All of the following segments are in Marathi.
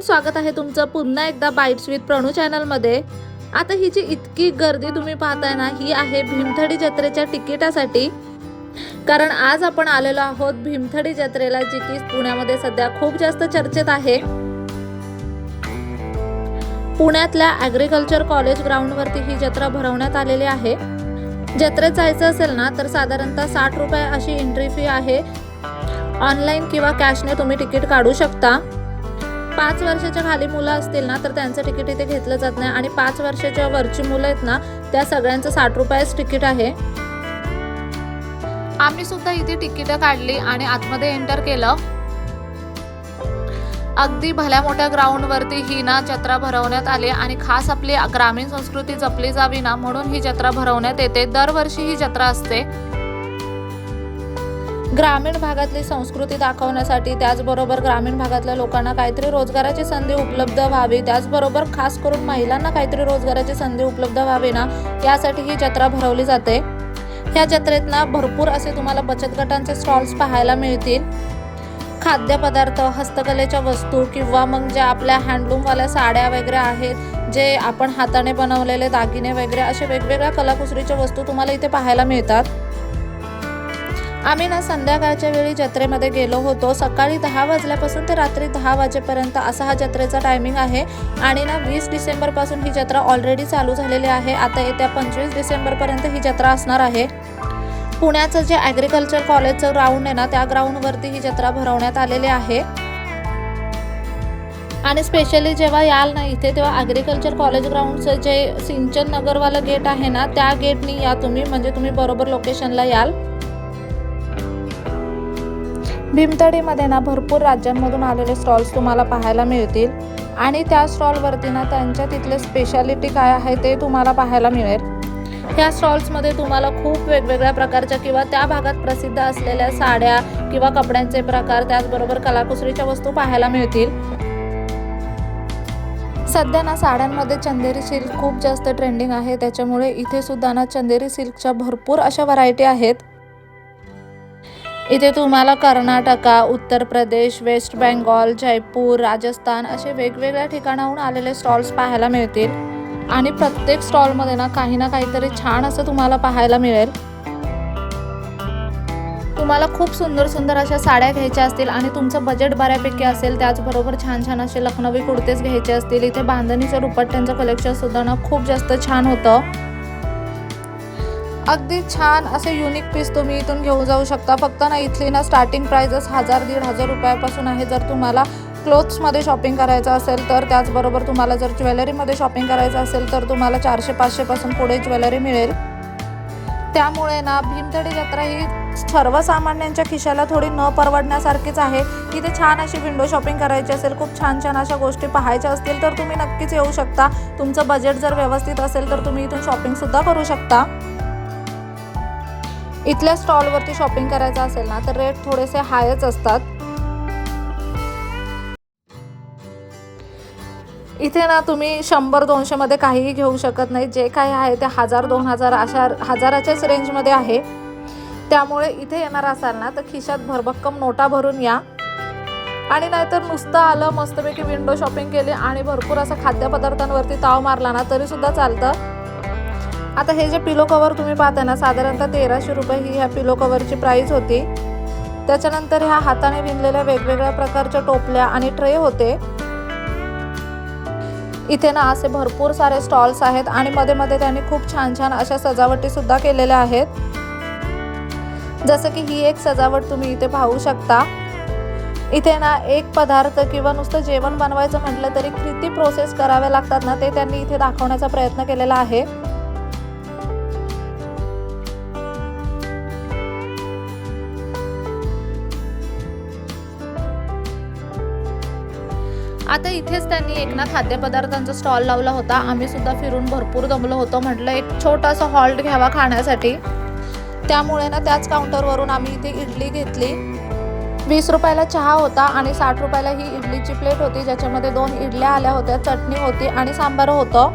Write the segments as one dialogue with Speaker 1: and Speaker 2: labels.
Speaker 1: स्वागत आहे तुमचं पुन्हा एकदा बाईट्स विथ प्रणू चॅनलमध्ये। आता ही जी इतकी गर्दी तुम्ही पाहताय ना, ही आहे भीमथडी जत्रेच्या तिकिटासाठी। कारण आज आपण आलेलो आहोत भीमथडी जत्रेला, जी की पुण्यामध्ये सध्या खूप जास्त चर्चेत आहे। पुण्यातल्या ॲग्रिकल्चर कॉलेज ग्राउंडवरती ही जत्रा भरवण्यात आलेली आहे। जत्रेत जायचं असेल ना तर साधारणतः 60 रुपये अशी एंट्री फी आहे। ऑनलाईन किंवा कॅशने तुम्ही तिकीट काढू शकता। 5 वर्षाच्या खाली मुलं असतील ना तर त्यांचं तिकीट इथे घेतलं जात नाही, आणि 5 वर्षाच्या वरची मुलं आहेत ना त्या सगळ्यांचं 60 रुपयेच तिकीट आहे। आम्ही सुद्धा इथे तिकीट काढली आणि आतमध्ये एंटर केलं। अगदी भल्या मोठ्या ग्राउंडवरती ही ना जत्रा भरवण्यात आली, आणि खास आपली ग्रामीण संस्कृती जपली जावी ना म्हणून ही जत्रा भरवण्यात येते। दरवर्षी ही जत्रा असते। ग्रामीण भागातली संस्कृती दाखवण्यासाठी, त्याचबरोबर ग्रामीण भागातल्या लोकांना काहीतरी रोजगाराची संधी उपलब्ध व्हावी, त्याचबरोबर खास करून महिलांना काहीतरी रोजगाराची संधी उपलब्ध व्हावी ना, यासाठी ही जत्रा भरवली जाते। ह्या जत्रेत ना भरपूर असे तुम्हाला बचत गटांचे स्टॉल्स पाहायला मिळतील। खाद्यपदार्थ, हस्तकलेच्या वस्तू, किंवा मग ज्या आपल्या हँडलूमवाल्या साड्या वगैरे आहेत, जे आपण हाताने बनवलेले दागिने वगैरे, असे वेगवेगळ्या कलाकुसरीच्या वस्तू तुम्हाला इथे पाहायला मिळतात। आम्ही ना संध्याकाळच्या वेळी जत्रेमध्ये गेलो होतो। सकाळी 10 वाजल्यापासून ते रात्री 10 वाजेपर्यंत असा हा जत्रेचा टायमिंग आहे, आणि ना 20 डिसेंबरपासून ही जत्रा ऑलरेडी चालू झालेली आहे। आता येत्या 25 डिसेंबरपर्यंत ही जत्रा असणार आहे। पुण्याचं जे ॲग्रिकल्चर कॉलेजचं ग्राउंड आहे ना, त्या ग्राउंडवरती ही जत्रा भरवण्यात आलेली आहे। आणि स्पेशली जेव्हा याल ना इथे, तेव्हा ॲग्रिकल्चर कॉलेज ग्राउंडचं जे सिंचन नगरवालं गेट आहे ना, त्या गेटनी या तुम्ही, म्हणजे तुम्ही बरोबर लोकेशनला याल। भीमथडीमध्ये ना भरपूर राज्यांमधून आलेले स्टॉल्स तुम्हाला पाहायला मिळतील, आणि त्या स्टॉलवरती ना त्यांच्या तिथले स्पेशालिटी काय आहे ते तुम्हाला पाहायला मिळेल। ह्या स्टॉल्समध्ये तुम्हाला खूप वेगवेगळ्या प्रकारच्या किंवा त्या भागात प्रसिद्ध असलेल्या साड्या किंवा कपड्यांचे प्रकार, त्याचबरोबर कलाकुसरीच्या वस्तू पाहायला मिळतील। सध्या ना साड्यांमध्ये चंदेरी सिल्क खूप जास्त ट्रेंडिंग आहे, त्याच्यामुळे इथे सुद्धा ना चंदेरी सिल्कच्या भरपूर अशा व्हरायटी आहेत। इथे तुम्हाला कर्नाटका, उत्तर प्रदेश, वेस्ट बेंगॉल, जयपूर, राजस्थान असे वेगवेगळ्या ठिकाणाहून आलेले स्टॉल्स पाहायला मिळतील, आणि प्रत्येक स्टॉलमध्ये ना काहीतरी छान असं तुम्हाला पाहायला मिळेल। तुम्हाला खूप सुंदर अशा साड्या घ्यायच्या असतील आणि तुमचं बजेट बऱ्यापैकी असेल, त्याचबरोबर छान असे लखनवी कुर्तेच घ्यायचे असतील, इथे बांधणीचं दुपट्ट्यांचं कलेक्शन सुद्धा ना खूप जास्त छान होतं। अगदी छान असे युनिक पीस तुम्ही इथून घेऊन जाऊ शकता। फक्त ना इथली ना स्टार्टिंग प्राइस 1000-1500 रुपयापासून आहे जर तुम्हाला क्लोथ्समध्ये शॉपिंग करायचं असेल तर। त्याचबरोबर तुम्हाला जर ज्वेलरीमध्ये शॉपिंग करायचं असेल तर तुम्हाला 400-500 पासून पुढे ज्वेलरी मिळेल। त्यामुळे ना भीमथडी जत्रा ही सर्वसामान्यांच्या खिशाला थोडी न परवडण्यासारखीच आहे। इथे छान अशी विंडो शॉपिंग करायची असेल, खूप छान अशा गोष्टी पाहायच्या असतील तर तुम्ही नक्कीच येऊ शकता। तुमचं बजेट जर व्यवस्थित असेल तर तुम्ही इथून शॉपिंगसुद्धा करू शकता। इथल्या स्टॉलवरती शॉपिंग करायचं असेल ना तर रेट थोडेसे हायच असतात। इथे ना तुम्ही 100-200 मध्ये काहीही घेऊ शकत नाही। जे काही आहे ते 1000-2000 अशा हजाराच्याच रेंजमध्ये आहे। त्यामुळे इथे येणार असाल ना तर खिशात भरभक्कम नोटा भरून या, आणि नाहीतर नुसतं आलं, मस्तपैकी विंडो शॉपिंग केली आणि भरपूर असं खाद्यपदार्थांवरती ताव मारला ना तरी सुद्धा चालतं। आता हे जे पिलो कवर तुम्ही पाहता ना, साधारणतः 1300 रुपये ही ह्या पिलो कवरची प्राइस होती। त्याच्यानंतर ह्या हाताने विणलेल्या वेगवेगळ्या प्रकारच्या टोपल्या आणि ट्रे होते। इथे ना असे भरपूर सारे स्टॉल्स आहेत, आणि मध्ये त्यांनी खूप छान अशा सजावटी सुद्धा केलेल्या आहेत। जसं की ही एक सजावट तुम्ही इथे पाहू शकता। इथे ना एक पदार्थ किंवा नुसतं जेवण बनवायचं म्हटलं तरी किती प्रोसेस कराव्या लागतात ना, ते त्यांनी इथे दाखवण्याचा प्रयत्न केलेला आहे। आता इथेच त्यांनी एक ना खाद्यपदार्थांचा स्टॉल लावला होता। आम्ही सुद्धा फिरून भरपूर दमलो होतो, म्हटलं एक छोटासा हॉल्ट घ्यावा खाण्यासाठी। त्यामुळे ना त्याच काउंटरवरून आम्ही इथे इडली घेतली। 20 रुपयाला चहा होता, आणि 60 रुपयाला ही इडलीची प्लेट होती, ज्याच्यामध्ये 2 इडल्या आल्या होत्या, चटणी होती आणि सांबार होतं।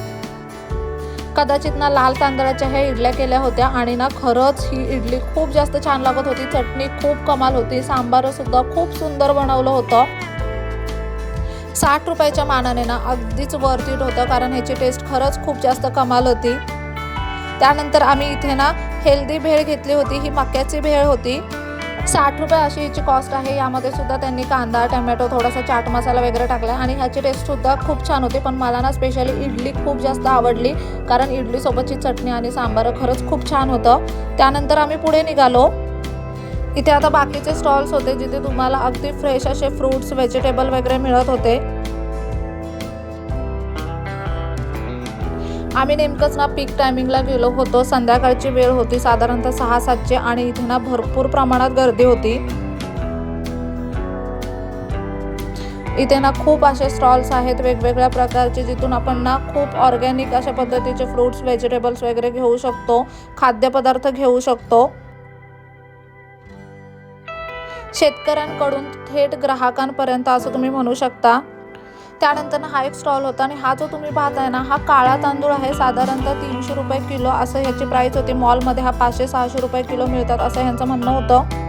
Speaker 1: कदाचित ना लाल तांदळाच्या ह्या इडल्या केल्या होत्या, आणि ना खरंच ही इडली खूप जास्त छान लागत होती। चटणी खूप कमाल होती, सांबार सुद्धा खूप सुंदर बनवलं होतं। 60 रुपयाच्या मानाने ना अगदीच वर्थ इट होतं, कारण ह्याची टेस्ट खरंच खूप जास्त कमाल होती. त्यानंतर आम्ही इथे ना हेल्दी भेळ घेतली होती. ही मक्याची भेळ होती. 60 रुपये अशी हिची कॉस्ट आहे. यामध्ये सुद्धा त्यांनी कांदा, टमॅटो, थोडासा चाट मसाला वगैरे टाकला आणि ह्याची टेस्टसुद्धा खूप छान होती. पण मला ना स्पेशली इडली खूप जास्त आवडली, कारण इडलीसोबतची चटणी आणि सांबार खरंच खूप छान होतं. त्यानंतर आम्ही पुढे निघालो. इथे आता बाकीचे स्टॉल्स होते जिथे तुम्हाला अगदी फ्रेश असे फ्रूट्स, व्हेजिटेबल वगैरे मिळत होते. आम्ही नेमकंच ना पीक टायमिंगला गेलो होतो. संध्याकाळची वेळ होती, साधारणतः 6-7ची, आणि इथे ना भरपूर प्रमाणात गर्दी होती. इथे ना खूप असे स्टॉल्स आहेत वेगवेगळ्या प्रकारचे, जिथून आपण ना खूप ऑर्गॅनिक अशा पद्धतीचे फ्रूट्स, व्हेजिटेबल्स वगैरे घेऊ शकतो, खाद्यपदार्थ घेऊ शकतो. शेतकऱ्यांकडून थेट ग्राहकांपर्यंत असं तुम्ही म्हणू शकता. त्यानंतर हा एक स्टॉल होता आणि हा जो तुम्ही पाहताय ना, हा काळा तांदूळ आहे. साधारणतः 300 रुपये किलो असं ह्याची प्राईस होती. मॉलमध्ये हा 500-600 रुपये किलो मिळतात असं ह्यांचं म्हणणं होतं.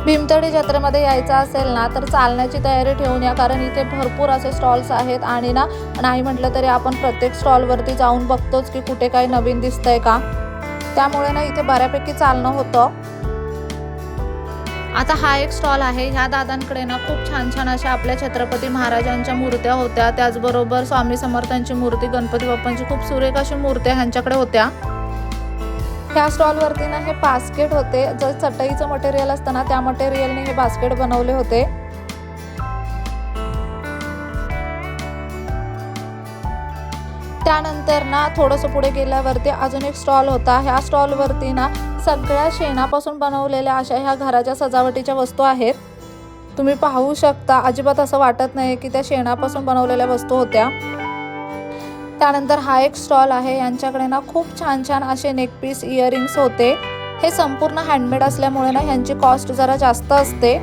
Speaker 1: भीमथडी जत्रेमध्ये यायचं असेल ना तर चालण्याची तयारी ठेवून या, कारण इथे भरपूर असे स्टॉल्स आहेत आणि ना नाही म्हटलं तरी आपण प्रत्येक स्टॉलवरती जाऊन बघतोच की कुठे काही नवीन दिसतंय का. त्यामुळे ना इथे बऱ्यापैकी चालणं होतं. आता हा एक स्टॉल आहे. ह्या दादांकडे ना खूप छान छान अशा आपल्या छत्रपती महाराजांच्या मूर्त्या होत्या. त्याचबरोबर स्वामी समर्थांची मूर्ती, गणपती बाप्पांची खूप सुरेख अशी मूर्त्या ह्यांच्याकडे होत्या. ह्या स्टॉलवरती ना हे बास्केट होते. जर चटईचं मटेरियल असतं ना त्या मटेरियलने हे बास्केट बनवले होते. त्यानंतर ना थोडंसं पुढे गेल्यावरती अजून एक स्टॉल होता. ह्या स्टॉलवरती ना सगळ्या शेणापासून बनवलेल्या अशा ह्या घराच्या सजावटीच्या वस्तू आहेत. तुम्ही पाहू शकता, अजिबात असं वाटत नाही की त्या शेणापासून बनवलेल्या वस्तू होत्या. त्यानंतर हा एक स्टॉल आहे. यांच्याकडे ना खूप छान छान असे नेकपीस, इयरिंग्स होते. हे संपूर्ण हँडमेड असल्यामुळे ना ह्यांची कॉस्ट जरा जास्त असते.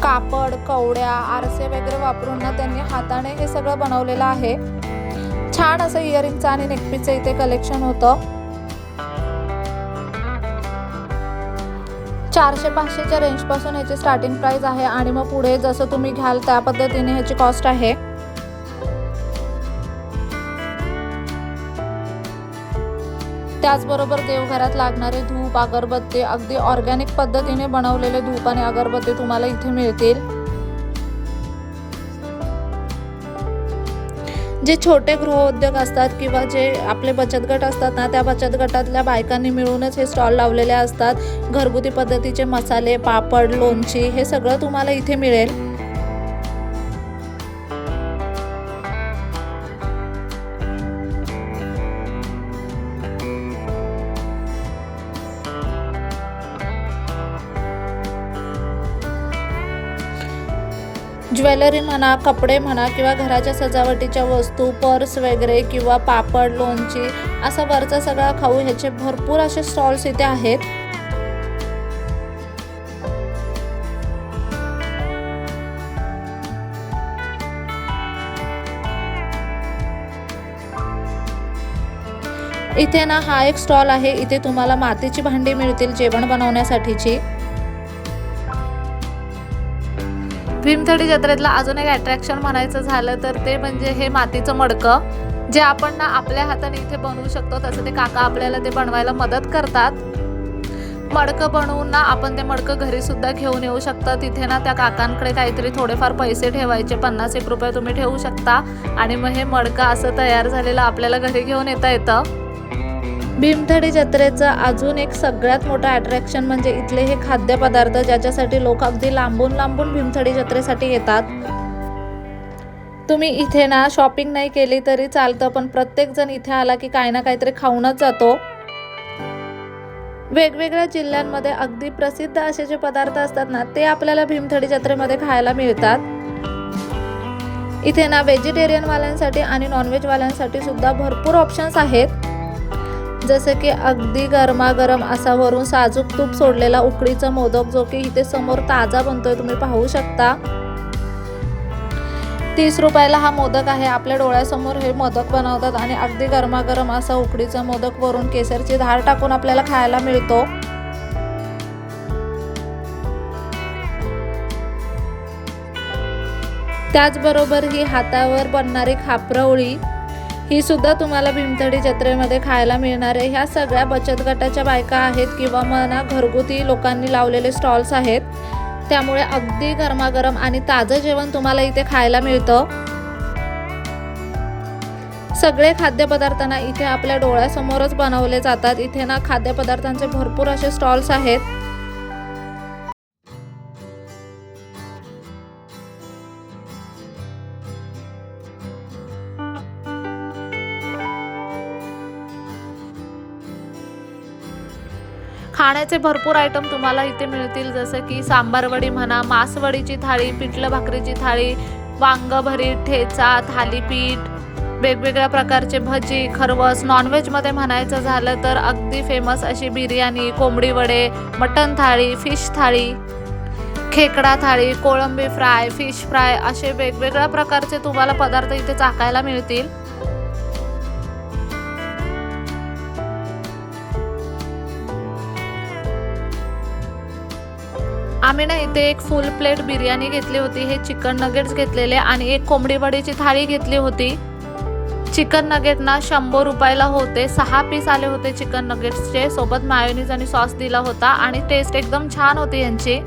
Speaker 1: कापड, कवड्या, आरसे वगैरे वापरून ना त्यांनी हाताने हे सगळं बनवलेलं आहे. छान असं इयरिंगचं आणि नेकपीसचं इथे कलेक्शन होतं. 400-500च्या रेंजपासून ह्याची स्टार्टिंग प्राइस आहे आणि मग पुढे जसं तुम्ही घ्याल त्या पद्धतीने ह्याची कॉस्ट आहे. त्याचबरोबर देवघरात लागणारे धूप, अगरबत्ती, अगदी ऑर्गॅनिक पद्धतीने बनवलेले धूप आणि अगरबत्ती तुम्हाला इथे मिळतील. जे छोटे गृहोद्योग असतात किंवा जे आपले बचत गट असतात ना, त्या बचत गटातल्या बायकांनी मिळूनच हे स्टॉल लावलेले असतात. घरगुती पद्धतीचे मसाले, पापड, लोणची हे सगळं तुम्हाला इथे मिळेल. ज्वेलरी म्हणा, कपडे म्हणा किंवा घराच्या सजावटीच्या वस्तू, पर्स वगैरे किंवा पापड, लोणची असा वरचा सगळा खाऊ ह्याचे भरपूर असे स्टॉल्स इथे आहेत. इथे ना हा एक स्टॉल आहे. इथे तुम्हाला मातीची भांडी मिळतील जेवण बनवण्यासाठीची. भीमथडी जत्रेतला अजून एक अट्रॅक्शन म्हणायचं झालं तर ते म्हणजे हे मातीचं मडकं, जे आपण ना आपल्या हाताने इथे बनवू शकतो. तसं ते काका आपल्याला ते बनवायला मदत करतात. मडकं बनवून ना आपण ते मडकं घरी सुद्धा घेऊन येऊ शकता. तिथे ना त्या काकांकडे काहीतरी थोडेफार पैसे ठेवायचे, 50-1 रुपये तुम्ही ठेवू शकता आणि मग हे मडकं असं तयार झालेलं आपल्याला घरी घेऊन येतं. भीमथडी जत्रेचं अजून एक सगळ्यात मोठं अट्रॅक्शन म्हणजे इथले हे खाद्यपदार्थ, ज्याच्यासाठी लोक अगदी लांबून लांबून भीमथडी जत्रेसाठी येतात. तुम्ही इथे ना शॉपिंग नाही केली तरी चालतं, पण प्रत्येक जण इथे आला की काही ना काहीतरी खाऊनच जातो. वेगवेगळ्या जिल्ह्यांमध्ये अगदी प्रसिद्ध असे जे पदार्थ असतात ना, ते आपल्याला भीमथडी जत्रेमध्ये खायला मिळतात. इथे ना व्हेजिटेरियनवाल्यांसाठी आणि नॉनव्हेजवाल्यांसाठी सुद्धा भरपूर ऑप्शन्स आहेत. जसे की अगदी गरमागरम असा वरून साजूक तूप सोडलेला उकडीचा मोदक, जो की इथे समोर ताजा बनतोय, तुम्ही पाहू शकता. 30 रुपयाला हा मोदक आहे. आपल्या डोळ्यासमोर हे मोदक बनवतात आणि अगदी गरमागरम असा उकडीचा मोदक वरून केसरची धार टाकून आपल्याला खायला मिळतो. त्याचबरोबर ही हातावर बनणारी खापरवळी ही सुद्धा तुम्हाला भीमथडी जत्रेमध्ये खायला मिळणार आहे। ह्या सगळ्या बचत गटाच्या बायका आहेत किंवा मना घरगुती लोकांनी लावलेले स्टॉल्स आहेत, त्यामुळे अगदी गरमागरम आणि ताजं जेवण तुम्हाला इथे खायला मिळतं। सगळे खाद्यपदार्थांना इथे आपल्या डोळ्यासमोरच बनवले जातात। इथे ना खाद्यपदार्थांचे भरपूर असे स्टॉल्स आहेत। खाण्याचे भरपूर आयटम तुम्हाला इथे मिळतील, जसं की सांबारवडी म्हणा, मासवडीची थाळी, पिठलं भाकरीची थाळी, वांग भरीत, ठेचा, थालीपीठ, वेगवेगळ्या प्रकारचे भजी, खरवस। नॉनव्हेजमध्ये म्हणायचं झालं तर अगदी फेमस अशी बिर्याणी, कोंबडी वडे, मटन थाळी, फिश थाळी, खेकडा थाळी, कोळंबी फ्राय, फिश फ्राय असे वेगवेगळ्या प्रकारचे तुम्हाला पदार्थ इथे चाखायला मिळतील। आम्ही ना इथे एक फुल प्लेट बिर्याणी घेतली होती, हे चिकन नगेट्स घेतलेले आणि एक कोंबडी वडीची थाळी घेतली होती। चिकन नगेट ना 100 रुपयाला होते, 6 पीस आले होते चिकन नगेट्सचे, सोबत मायोनीज आणि सॉस दिला होता आणि टेस्ट एकदम छान होती यांची।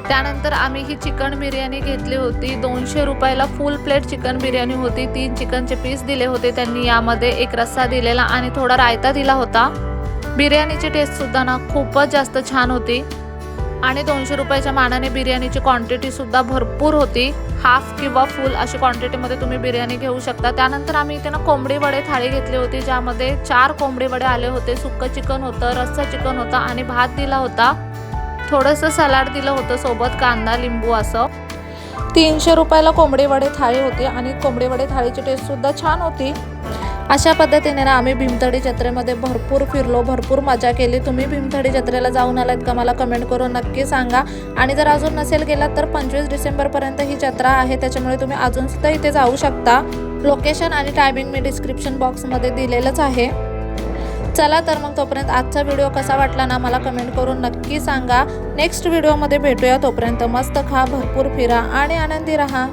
Speaker 1: त्यानंतर आम्ही ही चिकन बिर्याणी घेतली होती, 200 रुपयाला फुल प्लेट चिकन बिर्याणी होती। 3 चिकनचे पीस दिले होते त्यांनी, यामध्ये एक रस्सा दिलेला आणि थोडा रायता दिला होता। बिर्याणीची टेस्ट सुद्धा ना खूपच जास्त छान होती आणि 200 रुपयाच्या मानाने बिर्याणीची क्वांटिटी सुद्धा भरपूर होती। हाफ किंवा फुल अशी क्वांटिटीमध्ये तुम्ही बिर्याणी घेऊ शकता। त्यानंतर आम्ही इथे ना कोंबडी वडे थाळी घेतली होती, ज्यामध्ये 4 कोंबडी वडे आले होते, सुक्कं चिकन होतं, रस्सा चिकन होता आणि भात दिला होता, थोडंसं सलाड दिलं होतं, सोबत कांदा लिंबू असं। 300 रुपयाला कोंबडी वडे थाळी होती आणि कोंबडी वडे थाळीची टेस्ट सुद्धा छान होती। अशा पद्धतीने ना आम्ही भीमथडी जत्रेमध्ये भरपूर फिरलो, भरपूर मजा केली। तुम्ही भीमथडी जत्रेला जाऊन आलात का मला कमेंट करून नक्की सांगा। आणि जर अजून नसेल गेलात तर 25 डिसेंबरपर्यंत ही जत्रा आहे, त्याच्यामुळे तुम्ही अजून सुद्धा इथे जाऊ शकता। लोकेशन आणि टायमिंग मी डिस्क्रिप्शन बॉक्समध्ये दिलेलंच आहे। चला तर मग तोपर्यंत आजचा व्हिडिओ कसा वाटला ना मला कमेंट करून नक्की सांगा। नेक्स्ट व्हिडिओमध्ये भेटूया, तोपर्यंत मस्त खा, भरपूर फिरा आणि आनंदी राहा।